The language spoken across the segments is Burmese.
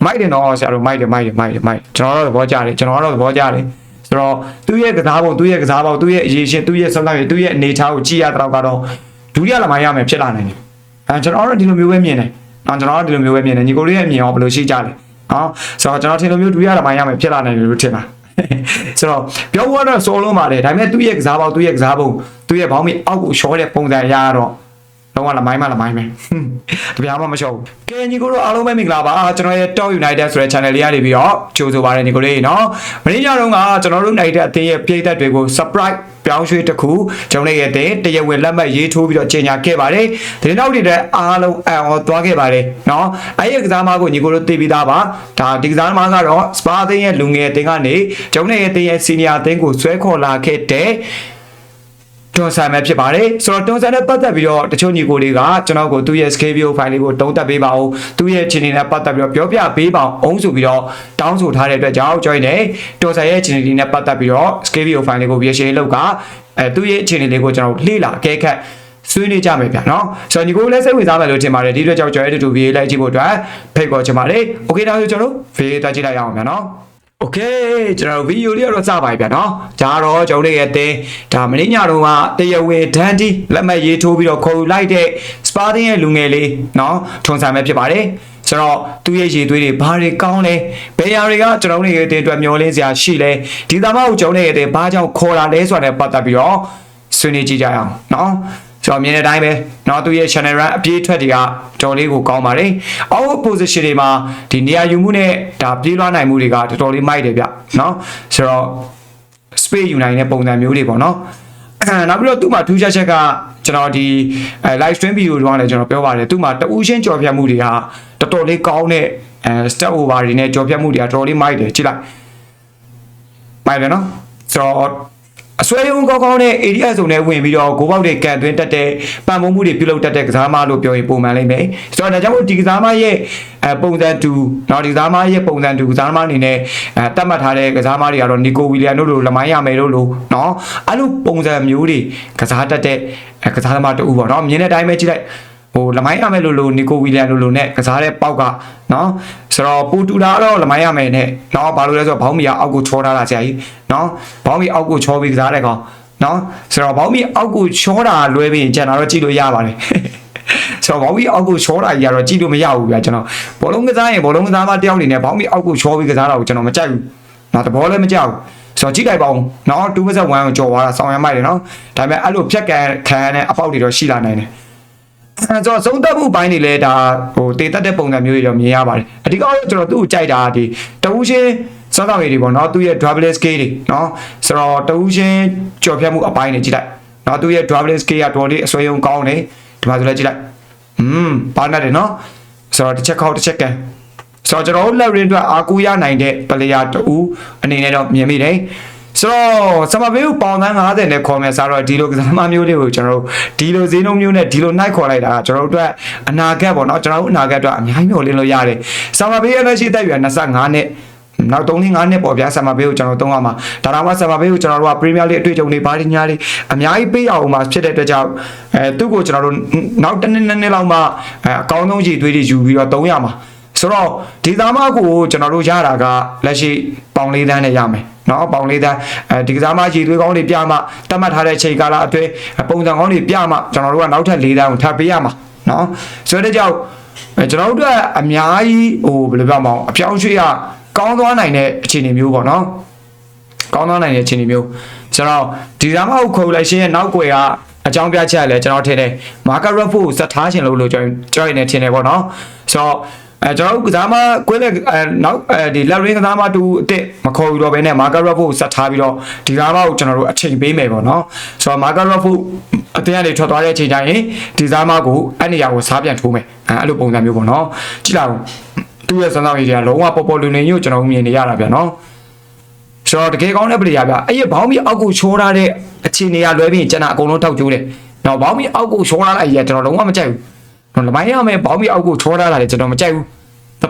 မိုက်တယ်နော်ဆရာတို့မိုက်တယ်ကျွန်တော်တို့သဘောကျတယ်ဆိုတော့သူ့ရဲ့ကစားပုံသူ့ရဲ့ကစားပေါက်သူ့ရဲ့အရေးရှင်သူ့ရဲ့ဆုံးဖြတ်သူ့ရဲ့အနေထားကိုကြည့်ရတော့ကတော့ဒုတိယလမိုင်းရမယ်ဖြစ်လာနိုင်တယ်ကျွန်တော်တို့ဒီလိုမျိုးပဲမြင်တယ်ကျွန်တော်တို့ဒီလိုမျိုးပဲမြင်တယ်ညီကိုလေးရဲ့မြင်အောင်ဘယ်လိုရှိကြလဲဆိုတော့ကျွန်တော်ထင်လို့မျိုးဒုတိယလမိုင်းရမယ်ဖြစ်လာနိုင်တယ်လို့ထင်တာဆိုတော့ပြောဖို့တော့စိုးလုံးပါတယ်ဒါပေမဲ့သူ့ရဲ့ကစားပေါက်သူ့ရဲ့ကစားပုံသူ့ရဲ့ဘောင်းမီအောက်ကိုရှော့တဲ့ပုံစံရတော့လုံးဝလမိုင်းပဲတပြားမှမရှော့ဘူးကဲညီကိုတို့အားလုံးပဲမင်္ဂလာပါကျွန်တော်ရဲ့ Top United ဆိုတဲ့ channel လေးရနေပြီးတော့ကြိုဆိုပါရညီကိုလေးနော်မင်းညတော့ကကျွန်တော်တို့ United အသင်းရဲ့ပြည်သက်တွေကို surprise ပြောင်းရွှေ့တစ်ခုကျွန်တော်ရဲ့အသင်းတရားဝင်လက်မှတ်ရေးထိုးပြီးတော့ကြေညာခဲ့ပါတယ်ဒီနောက်တွေလည်းအားလုံးအံ့ဩသွားခဲ့ပါတယ်နော်အဲ့ဒီကစားမကိုညီကိုတို့သိပြီးသားပါဒါဒီကစားမကတော့ Spa အသင်းရဲ့လူငယ်အသင်းကနေကျွန်တော်ရဲ့အသင်းရဲ့ senior အသင်းကိုဆွဲခေါ်လာခဲ့တဲ့တွန်းဆန်မဲ့ဖြစ်ပါတယ်ဆိုတော့တွန်းဆန်နဲ့ပတ်သက်ပြီးတော့တချို့ညီကိုလေးကကျွန်တော်ကိုသူ့ရဲ့ schedule file လေးကိုတုံးတက်ပေးပါဦးသူ့ရဲ့ခြေနေနဲ့ပတ်သက်ပြီးတော့ပြောပြပေးပါအောင်ဆိုပြီးတော့တောင်းဆိုထားတဲ့အတွက်ကြောင့် join နေတွန်းဆန်ရဲ့ခြေနေလေးနဲ့ပတ်သက်ပြီးတော့ schedule file လေးကိုပြင်ရှင်းလုပ်ကသူ့ရဲ့ခြေနေလေးကိုကျွန်တော်လေ့လာအကဲခတ်ဆွေးနွေးကြမယ်ဗျာနော်ဆိုတော့ညီကိုလည်းစိတ်ဝင်စားမယ်လို့ထင်ပါတယ်ဒီအတွက်ကြောင့် join တူဗီလိုက်ကြည့်ဖို့အတွက်ဖိတ်ခေါ်ချင်ပါတယ် okay ဒါဆိုကျွန်တော်ဗီဒီယိုတက်ကြည့်လိုက်ရအောင်ဗျာနော်โอเคကျွန်တော်ဗီဒီယိုလေးတော့စပါပြီဗျာနော်ဒါတော့ကျွန်တော်ရဲ့အတင်းဒါမင်းညတော့ကတရားဝင်ဒန်တီလက်မှတ်ရေးထိုးပြီးတော့ခေါ်ယူလိုက်တဲ့စပါတင်ရဲ့လူငယ်လေးနော်ထွန်ဆန်မဲ့ဖြစ်ပါတယ်ဆိုတော့သူ့ရဲ့ရေသွေးတွေဘာတွေကောင်းလဲဘယ်ရာတွေကကျွန်တော်တို့ရဲ့အတင်းအတွက်မျောလင်းစရာရှိလဲဒီသားမကိုကျွန်တော်ရဲ့အတင်းဘာကြောင့်ခေါ်လာလဲဆိုတာနဲ့ပတ်သက်ပြီးတော့ဆွေးနွေးကြည့်ကြအောင်နော်ကျွန်တော်မြင်တဲ့အတိုင်းပဲเนาะသူရဲ့ channel run အပြေးထွက်တွေကတော်လေးကိုကောင်းပါတယ်အောက် position တွေမှာဒီနေရာယူမှုနဲ့ဒါပြေးလွှားနိုင်မှုတွေကတော်တော်လေးမိုက်တယ်ဗျเนาะဆိုတော့ space ယူနိုင်တဲ့ပုံစံမျိုးတွေပေါ့เนาะနောက်ပြီးတော့သူ့မှာထူးခြားချက်ကကျွန်တော်ဒီ live stream video တွေလည်းကျွန်တော်ပြောပါတယ်သူ့မှာတဦးချင်းကြော်ဖြတ်မှုတွေကတော်တော်လေးကောင်းတဲ့step over တွေနဲ့ကြော်ဖြတ်မှုတွေကတော်တော်လေးမိုက်တယ်ကြည့်လိုက်မိုက်တယ်เนาะဆိုတော့အဆွဲရုံကောင်းတဲ့ area စုံနဲ့ဝင်ပြီးတော့ဂိုးပေါက်တွေကန်သွင်းတတ်တဲ့ပံ့ပိုးမှုတွေပြုလုပ်တတ်တဲ့ကစားမလို့ပြောရင်ပုံမှန်လိမ့်မယ်ဆိုတော့ဒါကြောင့်ဒီကစားမရဲ့ပုံစံတူနော်ဒီကစားမရဲ့ပုံစံတူကစားမအနေနဲ့တတ်မှတ်ထားတဲ့ကစားမတွေကတော့နီကိုဝီလီယံတို့လိုလမိုင်းရမယ်လို့နော်အဲ့လိုပုံစံမျိုးတွေကစားတတ်တဲ့ကစားသမားတူပေါ့နော်မြင်တဲ့အတိုင်းပဲကြည့်လိုက်ဟိုလမိုင်းရမယ်လို့နီကိုဝီလီယံလိုနဲ့ကစားတဲ့ပေါက်ကနော်ဆိုတော့ပူတူတာတော့လမိုင်းရမယ်နဲ့နော်ဘာလို့လဲဆိုတော့ဘောင်းမီအောက်ကိုချောထားတာဆရာကြီးနော်ဘောင်းမီအောက်ကိုချောပြီးကစားတဲ့ကောင်နော်ဆိုတော့ဘောင်းမီအောက်ကိုချောတာလွဲပြီးကျန်တာတော့ကြည့်လို့ရပါတယ်ဆိုတော့ဘောင်းမီအောက်ကိုချောတာကြီးကတော့ကြည့်လို့မရဘူးဗျာကျွန်တော်ဘောလုံးကစားရင်ဘောလုံးကစားမတယောက်နေနဲ့ဘောင်းမီအောက်ကိုချောပြီးကစားတာကိုကျွန်တော်မကြိုက်ဘူးနော်တဘောလည်းမကြောက်ဆိုတော့ကြည့်လိုက်ပါဦးနော်2%1ကိုကြော်သွားတာဆောင်းရမ်းမိုက်တယ်နော်ဒါပေမဲ့အဲ့လိုဖြတ်ကန်ခံရတဲ့အပေါက်တွေတော့ရှိလာနိုင်တယ်ဆိုတော့သုံးသပ်မှုပိုင်းတွေလဲဒါဟိုတည်တတ်တဲ့ပုံစံမျိုးတွေတော့မြင်ရပါတယ်အဓိကတော့ကျွန်တော်သူ့ကိုကြိုက်တာဒီတဝူးချင်းစောစောတွေပေါ့နော်သူ့ရဲ့ double scale တွေနော်ဆိုတော့တဝူးချင်းကြော်ဖြတ်မှုအပိုင်းတွေကြည့်လိုက်နော်သူ့ရဲ့ double scale ကတော်လေးအစွဲရုံကောင်းတယ်ဒီမှာဆိုလဲကြည့်လိုက်ပါနေတယ်နော်ဆိုတော့တစ်ချက်ခေါက်တစ်ချက်ကန်ဆိုတော့ကျွန်တော်လက်ရင်းအတွက်အားကိုးရနိုင်တဲ့ player တူအနေနဲ့တော့မြင်မိတယ်ဆိုတော့စမဘေးကိုပေါင်သန်း50နဲ့ခေါ်မယ်ဆိုတော့ဒီလိုကစားမမျိုးလေးကိုကျွန်တော်တို့ဒီလိုဈေးနှုန်းမျိုးနဲ့ဒီလိုနှိုက်ခေါ်လိုက်တာကျွန်တော်တို့အတွက်အနာဂတ်ပေါ့နော်ကျွန်တော်တို့အနာဂတ်အတွက်အများကြီးမျှော်လင့်လို့ရတယ်စမဘေးရဲ့လက်ရှိတက်ပြ25နှစ်နောက်3-5နှစ်ပေါ့ဗျာဆမ်မာဘေးကိုကျွန်တော်သုံးရမှာဒါတော့မှဆမ်မာဘေးကိုကျွန်တော်တို့ကပရီးမီးယားလိအတွေ့အကြုံတွေဘာတွေညာလေးအများကြီးပေးရအောင်မှာဖြစ်တဲ့အတွက်ကြောင့်သူ့ကိုကျွန်တော်တို့နောက်တစ်နှစ်လောက်မှအကောင်းဆုံးရည်သွေးတွေယူပြီးတော့သုံးရမှာဆိုတော့ဒီသားမကိုကျွန်တော်တို့ရတာကလက်ရှိပေါင်လေးတန်းနဲ့ရမယ်နော်ပေါင်လေးတန်းဒီကစားမရည်သွေးကောင်းတွေပြမှတတ်မှတ်ထားတဲ့ချိန်ကာလအတွင်းပုံစံကောင်းတွေပြမှကျွန်တော်တို့ကနောက်ထပ်၄တန်းကိုထပ်ပေးရမှာနော်ဆိုတဲ့ကြောင့်ကျွန်တော်တို့အများကြီးဟိုဘယ်လိုပြောမအောင်အပြောင်းရွှေ့ရကောင်းသွားနိုင်တဲ့အခြေအနေမျိုးပေါ့နော်ကောင်းသွားနိုင်တဲ့အခြေအနေမျိုးကျွန်တော်ဒီသားမကိုခေါ်လိုက်ရှင်ရဲ့နောက်ွယ်ကအကြောင်းပြချက်လဲကျွန်တော်ထင်တယ်မာကာရက်ဖို့စက်ထားခြင်းလို့ကျွန်တော်နေထင်တယ်ပေါ့နော်ဆိုတော့ကျွန်တော်ကစားမကွင်းတဲ့နောက်ဒီလက်ရင်းကစားမတူအစ်မခေါ်ယူတော့ဘဲနဲ့မာကာရက်ဖို့စက်ထားပြီးတော့ဒီကားမကိုကျွန်တော်တို့အချိန်ပေးမယ်ပေါ့နော်ဆိုတော့မာကာရက်ဖို့အတင်းကနေထွက်သွားတဲ့အချိန်ကျရင်ဒီစားမကိုအဲ့နေရာကိုစားပြန်ထိုးမယ်အဲ့လိုပုံစံမျိုးပေါ့နော်ကြည့်လိုက်သူ့ရဲ့စမ်းသပ်ရေးတွေကလုံးဝပေါ်ပေါ်လွင်လွင်ကြီးကိုကျွန်တော်မြင်နေရတာဗျာနော်ဆိုတော့တကယ်ကောင်းတဲ့ပလေယာဗျာအဲ့ရဘောင်းမီအောက်ကိုချိုးထားတဲ့အခြေအနေကလွဲပြီးကျွန်တော်အကုန်လုံးထောက်ကျိုးတယ်တော့ဘောင်းမီအောက်ကိုချိုးထားလိုက်ရကျွန်တော်လုံးဝမကြိုက်ဘူးလမိုင်းရမယ်ဘောင်းမီအောက်ကိုချိုးထားတာလေကျွန်တော်မကြိုက်ဘူး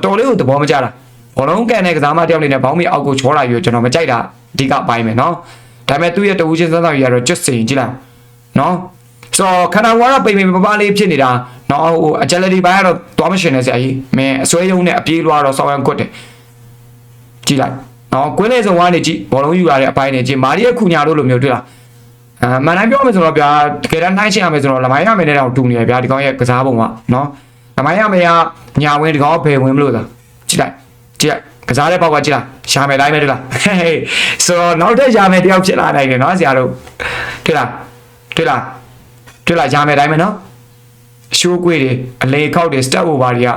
တော်လေးကိုသဘောမကျတာဘောလုံးကန်တဲ့ကစားမတယောက်နေနဲ့ဘောင်းမီအောက်ကိုချိုးလာပြီးကျွန်တော်မကြိုက်တာအဓိကပိုင်းပဲနော်ဒါပေမဲ့သူ့ရဲ့တဝူးချင်းစမ်းသပ်ရေးကတော့ကျွတ်စင်ကြည့်လိုက်နော် ဆိုတော့ခန္ဓာကိုယ်ကတော့ပိန်ပိန်ပပလေးဖြစ်နေတာနော်ဟို agility ဘိုင်းကတော့သွားမရှင်နေစရာကြီးမင်းအစွဲယုံနဲ့အပြေးလွှားတော့ဆောင်းရန်ကွတ်တယ်ကြည့်လိုက်နော်ကွင်းလေစုံကနေကြည့်ဘောလုံးယူရတဲ့အပိုင်းနဲ့ကြည့်မာရီရဲ့ခုညာတို့လိုမျိုးတွေ့လားမန်တိုင်းပြောမယ်ဆိုတော့ဗျာတကယ်တမ်းနှိုင်းရှင်းရမယ်ဆိုတော့လမိုင်းရမယ်နဲ့တော့တူနေရဗျာဒီကောင်ရဲ့ကစားပုံကနော်လမိုင်းရမယ်ကညာဝင်ဒီကောင်ဘယ်ဝင်မလို့လားကြည့်လိုက်ကစားတဲ့ပေါက်ကကြည့်လားရှာမယ်တိုင်းပဲတွေ့လားဆိုတော့နောက်ထပ်ရှာမယ်တယောက်ဖြစ်လာနိုင်တယ်နော်ဆရာတို့တွေ့လားရှာမယ်တိုင်းပဲနော်အရှိုးကွေးတွေအလေခောက်တွေ step over တွေက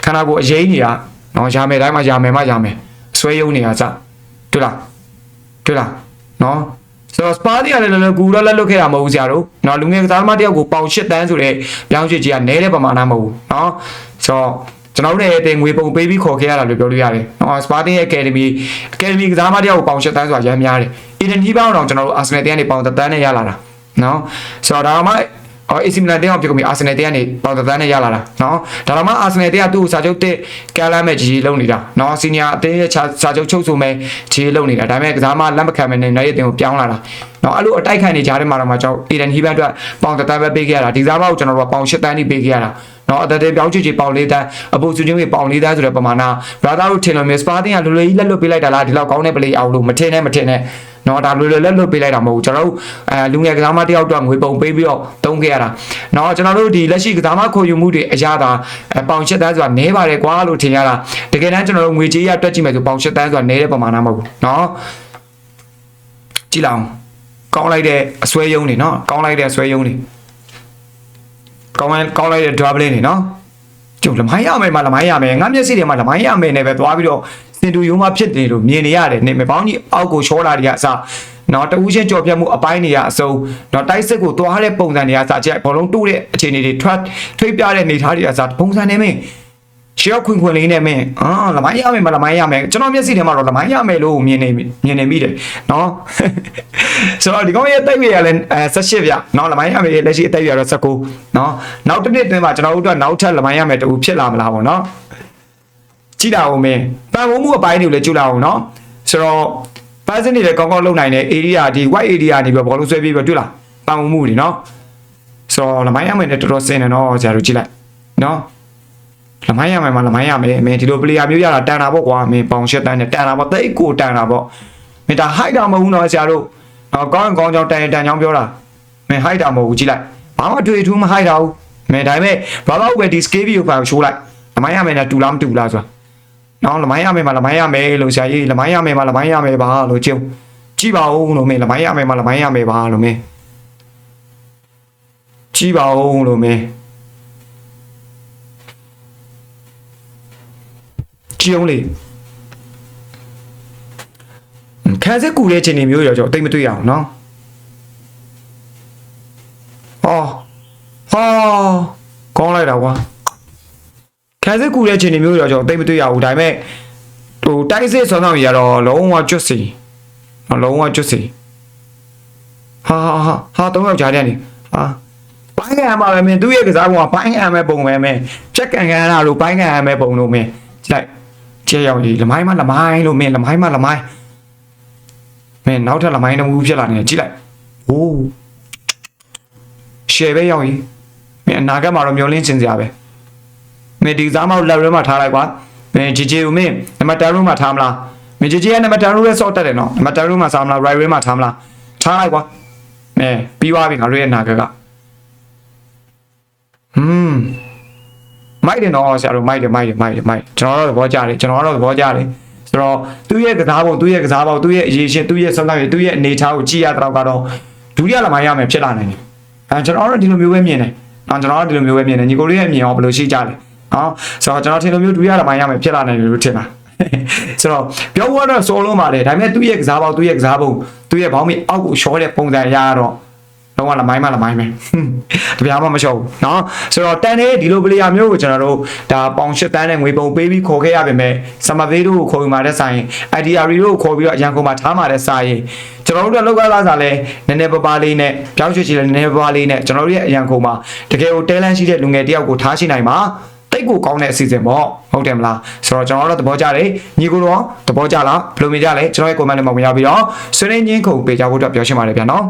ခန္ဓာကိုယ်အရေးနေတာနော်ရှာမယ်တိုင်းမှာရှာမယ်ဆွဲယုံနေတာစတွေ့လားနော်ဆိုတော့စပါးတွေကလည်းကူတော့လက်လွတ်ခဲ့တာမဟုတ်ဘူးဆရာတို့နော်လူငယ်ကစားသမားတယောက်ကိုပေါင်8တန်းဆိုတဲ့ပြောင်းရွှေ့ကြီးကနဲတဲ့ပမာဏမဟုတ်ဘူးနော်ဆိုတော့ကျွန်တော်တို့ရဲ့တင်ငွေပုံပေးပြီးခေါ်ခဲ့ရတာလို့ပြောလို့ရတယ်နော်စပါးတင်ရဲ့ academy ကစားသမားတယောက်ကိုပေါင်8တန်းဆိုတာရမ်းများတယ်အီဒန်ကြီးပေါင်းတော့ကျွန်တော်တို့အာဆင်နယ်တင်းကနေပေါင်3တန်းနဲ့ရလာတာနော်ဆိုတော့ဒါမှAC Milan တင်းအောင်ပြကုန်ပြီအာဆင်နယ်တင်းကနေပေါင်3တန်းနဲ့ရလာတာနော်ဒါမှအာဆင်နယ်တင်းကသူ့ကိုစာချုပ်တက်ကန်လမ်းမဲ့ကြီးလုံနေတာနော်စီနီယာအတင်းရဲ့စာချုပ်ချုပ်ဆိုမဲ့ကြီးလုံနေတာဒါပေမဲ့ကစားမလက်မခံမဲ့နိုင်ရဲ့တင်ကိုပြောင်းလာတာနော်အဲ့လိုအတိုက်ခိုက်နေကြတဲ့မှာတော့မှကျွန်တော်အီဒန်ဟီဘန်အတွက်ပေါင်3တန်းပဲပေးခဲ့ရတာဒီစားမကိုကျွန်တော်တို့ပေါင်8တန်းထိပေးခဲ့ရတာနော်အတတဲပြောင်းချစ်ပေါင်4တန်းအပူစုချင်းတွေပေါင်4တန်းဆိုတဲ့ပမာဏဘရာသာတို့ထင်လို့မျိုးစပါတင်ကလွယ်လွယ်ကြီးလက်လွတ်ပေးလိုက်တာလားဒီလောက်ကောင်းတဲ့ play အောင်လို့မထင်နဲ့နော်ဒါလွယ်လွယ်လက်လွတ်ပေးလိုက်တာမဟုတ်ဘူးကျွန်တော်တို့လူငယ်ကစားမတယောက်တော့ငွေပုံပေးပြီးတော့တုံးခဲ့ရတာနော်ကျွန်တော်တို့ဒီလက်ရှိကစားမခေါ်ယူမှုတွေအရသာပေါင်8တန်းဆိုတာနဲပါတယ်ကွာလို့ထင်ရတာတကယ်တမ်းကျွန်တော်တို့ငွေကြေးရတွက်ကြည့်မယ်ဆိုပေါင်8တန်းဆိုတာနဲတဲ့ပမာဏမဟုတ်ဘူးနော်ကြည့်လောက်ကောင်းလိုက်တဲ့အဆွဲယုံနေနော်ကောင်းလိုက်တဲ့အဆွဲယုံနေကောင်းလိုက်တဲ့ dribbling နေနော်ကျုပ်လမိုင်းရမယ်ငါမျက်စိတွေမှာလမိုင်းရမယ်နဲ့ပဲသွားပြီးတော့စင်တူယုံမှဖြစ်တယ်လို့မြင်နေရတယ်နေမပေါင်းကြီးအောက်ကိုချောလာတွေကအစနော်တဦးချင်းကြော်ပြတ်မှုအပိုင်းတွေကအစုံနော်တိုက်စစ်ကိုသွားတဲ့ပုံစံတွေကအစကြည့်ဘောလုံးတိုးတဲ့အခြေအနေတွေထွေးပြတဲ့နေသားတွေကအစပုံစံနေမင်းရှေ့ခွင်လေးနဲ့မင်းလမိုင်းရမယ်ကျွန်တော်မျက်စိထဲမှာတော့လမိုင်းရမယ်လို့မြင်နေမိတယ်နော်ဆိုတော့ဒီကောင်ရဲ့တိုက်ရရလဲ18ဗျနော်လမိုင်းရမယ်လက်ရှိအတိုက်ရတော့19နော်နောက်တစ်နှစ်အတွင်းမှာကျွန်တော်တို့အတွက်နောက်ထပ်လမိုင်းရမယ်တူဖြစ်လာမလားပေါ့နော်ကြည့်တာဦးမင်းပန်ပုံမှုအပိုင်းတွေကိုလည်းကြည့်လာအောင်နော်ဆိုတော့ပါစင်းတွေလည်းကောင်းလုံနိုင်တဲ့ area ဒီ white area နေပြီးဘောလုံးဆွဲပြီးတွေ့လားပန်ပုံမှုတွေနော်ဆိုတော့လမိုင်းရမယ်နဲ့တော်တော်စင်တယ်နော်ဆရာတို့ကြည့်လိုက်နော်လမိုင်းရမယ်မင်းဒီလို player မျိုးရတာတန်တာပေါ့ကွာမင်းပေါင်ရှက်တန်းနဲ့တန်တာပေါ့တိတ်ကိုတန်တာပေါ့မင်းဒါ height တာမဟုတ်ဘူးနော်ဆရာတို့နော်ကောင်းကြောင်းတန်ကြောင်းပြောတာမင်း height တာမဟုတ်ဘူးကြည့်လိုက်ဘာမှတွေ့ထူးမ height တာဘူးမင်းဒါပေမဲ့ဘာလို့ပဲဒီ scale view ကိုရှိုးလိုက်လမိုင်းရမယ်နဲ့တူလားမတူလားဆိုတာနော်လမိုင်းရမယ်လို့ဆရာကြီးလမိုင်းရမယ်ပါလို့ကြည့်ပါဦးလို့မင်းလမိုင်းရမယ်ပါလို့မင်းကြည့်ပါဦးလို့မင်းကြည့်အောင်လေခံစစ်ကူတဲ့ချိန်တွေမျိုးရောကျွန်တော်တိတ်မတွေ့ရအောင်နော်ကောင်းလိုက်တာကွာခံစစ်ကူတဲ့ချိန်တွေမျိုးရောကျွန်တော်တိတ်မတွေ့ရဘူးဒါပေမဲ့ဟိုတိုက်စစ်ဆောင်းဆောင်ကြီးကတော့လုံးဝကျွတ်စီဟာတော့ယောက်ကြားတဲ့နေပိုင်းခံရမှာပဲမင်းသူ့ရဲ့ကစားပုံကပိုင်းခံရမဲ့ပုံပဲမင်းဖြက်ကန်ရတာလို့ပိုင်းခံရမဲ့ပုံလို့မင်းကြည့်လိုက်ကျေရောက်ကြီးလမိုင်းလို့မင်းလမိုင်းမင်းနောက်ထပ်လမိုင်းတစ်ခုဖြစ်လာနေတယ်ကြည့်လိုက်ရှယ်ပဲရောက်ကြီးမင်းအနာဂတ်မှာတော့မျောလင်းချင်စရာပဲမင်းဒီစားမောက်လက်ရဲမှာထားလိုက်ကွာမင်းဂျီကိုမင်းနံပါတ်10 room မှာထားမလားမင်းဂျီကနံပါတ်10 room ရဲ့ဆော့တက်တယ်နော်နံပါတ်10 room မှာစားမလား right way မှာထားမလားထားလိုက်ကွာမင်းပြီးသွားပြီငါတို့ရဲ့အနာဂတ်ကမိုက်တယ်နော်ဆရာတို့မိုက်တယ်ကျွန်တော်တို့သဘောကျတယ်ဆိုတော့သူ့ရဲ့ကစားပုံသူ့ရဲ့ကစားပေါက်သူ့ရဲ့အရေးရှင်သူ့ရဲ့ဆုံးဖြတ်ချက်သူ့ရဲ့အနေထားကိုကြည့်ရတော့ကတော့ဒုတိယလမိုင်းရမယ်ဖြစ်လာနိုင်တယ်ကျွန်တော်တို့ဒီလိုမျိုးပဲမြင်တယ်ညီကိုလေးရဲ့မြင်အောင်ဘယ်လိုရှိကြလဲဆိုတော့ကျွန်တော်ထင်လို့မျိုးဒုတိယလမိုင်းရမယ်ဖြစ်လာနိုင်တယ်လို့ထင်တာဆိုတော့ပြောဖို့တော့စိုးလုံးပါတယ်ဒါပေမဲ့သူ့ရဲ့ကစားပေါက်သူ့ရဲ့ကစားပုံသူ့ရဲ့ဘောင်းမီအောက်ကိုရှော့တဲ့ပုံစံရတော့လုံးဝလမိုင်းပဲတပြားမှမရှော့ဘူးเนาะဆိုတော့တန်တဲ့ဒီလို player မျိုးကိုကျွန်တော်တို့ဒါပေါင်8တန်းနဲ့ငွေပုံပေးပြီးခေါ်ခဲ့ရပါမယ်ဆမဘေးတို့ကိုခေါ်ပြီးမှတဲ့ဆိုင် IDR တို့ကိုခေါ်ပြီးတော့အရန်ကုန်မှာထားမှတဲ့ဆိုင်ကျွန်တော်တို့လောက်ကစားစားလဲနည်းနည်းပါးလေးနဲ့ပြောင်းရွှေ့ချင်လဲနည်းနည်းပါးလေးနဲ့ကျွန်တော်တို့ရဲ့အရန်ကုန်မှာတကယ်ကိုတဲလန့်ရှိတဲ့လူငယ်တယောက်ကိုထားရှိနိုင်မှာတိတ်ကိုကောင်းတဲ့အစီအစဉ်ပေါ့ဟုတ်တယ်မလားဆိုတော့ကျွန်တော်တို့သဘောကျတယ်ညီကိုတော့သဘောကျလားဘယ်လိုမြင်ကြလဲကျွန်တော်ရဲ့ comment လေးမှာဝင်ရောက်ပြီးတော့ဆွေးနွေးချင်းခုန်ပေးကြဖို့အတွက်ပြောရှင်းပါတယ်ဗျာနော်